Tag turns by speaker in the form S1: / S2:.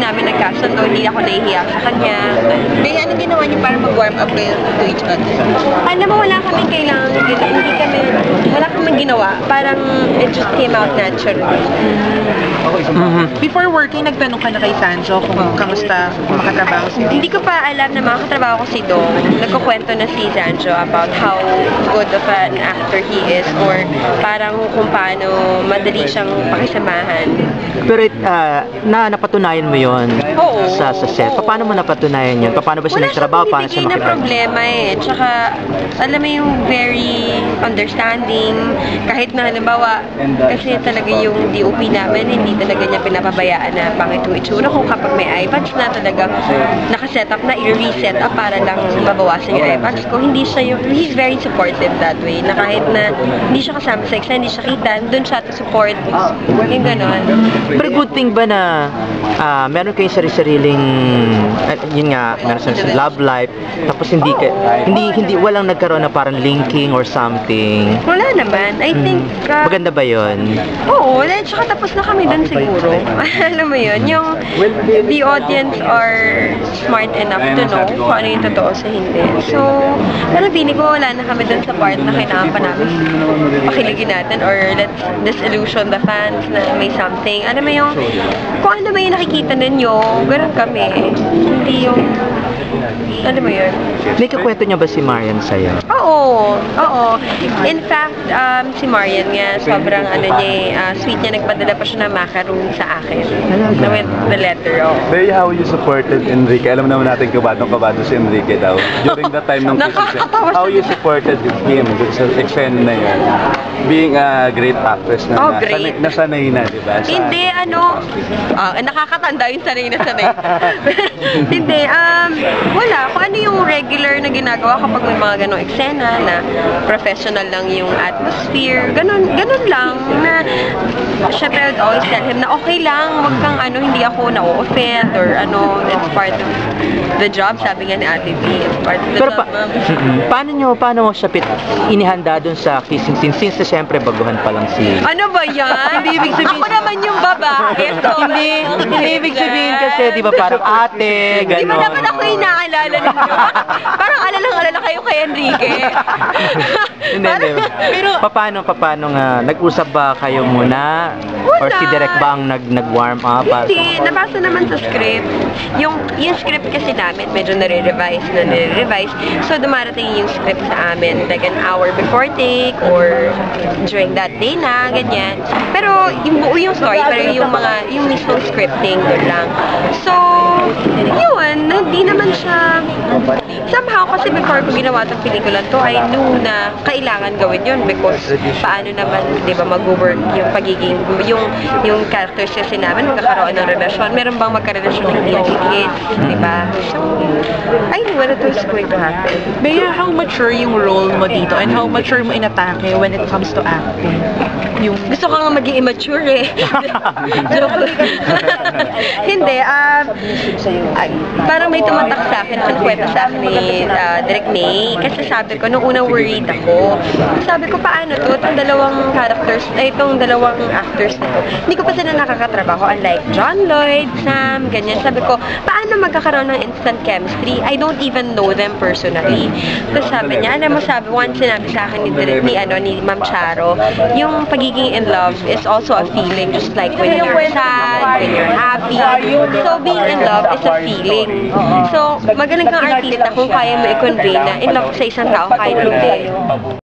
S1: namin nagkasundo, hindi ako nahihiya sa kanya.
S2: Kaya anong ginawa niyo para mag-warm up kayo to each other?
S1: Alam mo, wala kaming kailangan, wala kaming ginawa. Parang it just came out naturally.
S2: Before working, nagtanong ka na kay Sanjo kung kamusta makatrabaho siya?
S1: Hindi ko pa alam na makakatrabaho ko si Dong. Nagkukwento na si Sanjo about how good of an actor he is or parang kung paano madali siyang pakisamahan.
S3: Pero napatunayan mo yon
S1: Oo.
S3: sa set. Paano mo napatunayan yun? Paano ba siya nagtrabaho? Paano siya
S1: Wala siyang
S3: makipag...
S1: problema eh. Tsaka, alam mo yung very understanding. Kahit na halimbawa, kasi talaga yung DOP namin, hindi talaga niya pinapabayaan na pangit yung itsura ko kapag may iPads na talaga nakaset up na, i-reset up para lang mabawasan yung iPads ko. Hindi siya yung, he's very supportive that way. Na kahit na hindi siya kasama sa eksena, hindi siya kita, doon siya to support. Yung gano'n.
S3: Pero good thing ba na meron kayo sariling yun nga, meron sa love life, tapos hindi walang nagkaroon na parang linking or something.
S1: Wala naman. I think...
S3: maganda ba yun?
S1: Oo, dahil tsaka tapos na kami dun siguro. Alam mo yun, yung the audience are smart enough to know kung ano yung totoo sa hindi. So, parang feeling ko wala na kami dun sa part na kailangan pa namin pakiligin natin or let's disillusion the fans na may something. Alam mo yung, kung ano ba yung nakikita ninyo, ganun kami. Hindi yung, alam mo yun.
S3: May kakwento niya ba si Marian sa'yo?
S1: Oo, oo. In fact, si Marian nga, sobrang sweet niya, nagpadala pa siya ng macaroon sa akin. With the letter, oh.
S4: Very how you supported Enrique. Alam naman natin kabado si Enrique daw. During the time ng
S1: Nakakatawa
S4: how you supported him sa eksena na yun. Being a great actress na
S1: great.
S4: nasanay na, di ba?
S1: Hindi, nakakatanda yung sanay na sanay. Hindi, wala. Kung ano yung regular na ginagawa kapag may mga ganong eksena na professional lang yung atmosphere, ganun lang na syempre I would always tell him na okay lang, wag kang hindi ako na-offend or it's part of the job, sabi nga ni Ate B, it's part of the
S3: Pero
S1: job.
S3: paano mo siya inihanda dun sa kissing scene since syempre baguhan pa lang si...
S1: Ano ba yan?
S3: Hindi ibig sabihin...
S1: Ako naman yung babae.
S3: Hindi ibig sabihin kasi, di ba, parang ate, gano'n.
S1: Di ba dapat ako inaalala ninyo? Parang alala kayo kay Enrique.
S3: Hindi. Pero, paano nga, nag-usap ba kayo muna? Or si Direk ba ang nag-warm up?
S1: Hindi, nabasa naman sa script. Yung script kasi namin, medyo nare-revise. So, dumarating yung script sa amin, like an hour before take, or during that day na, ganyan. Pero, yung buo yung story, pero yung mismong scripting, doon lang. So, yun, hindi naman siya... Somehow, kasi before ko ginawa itong pelikula to, I knew na kailangan gawin yun because paano naman, di ba, mag-work yung pagiging, yung characters kasi namin, magkakaroon ng relasyon. Meron bang magkarelasyon ng hindi nagigit, di ba? So, I knew what it was going to happen.
S2: Bea, how mature yung role mo dito and how mature mo inatake when it comes to acting?
S1: Gusto ka nga maging immature eh. Joke. Hindi, parang may tumatak sa akin, kwento sa akin ni Direk May, kasi sabi ko, nung unang worried ako, sabi ko, paano to? Itong dalawang actors na to, hindi ko pa sila nakakatrabaho, unlike John Lloyd, Sam, ganyan. Sabi ko, paano magkakaroon ng instant chemistry? I don't even know them personally. Tapos sabi niya, once sinabi sa akin ni Ma'am Charo, yung pagiging in love is also a feeling, just like when you're sad, when you're happy. So, being in love is a feeling. So, magaling kang artista kung kaya mo i-convey na in love sa isang tao kahit hindi.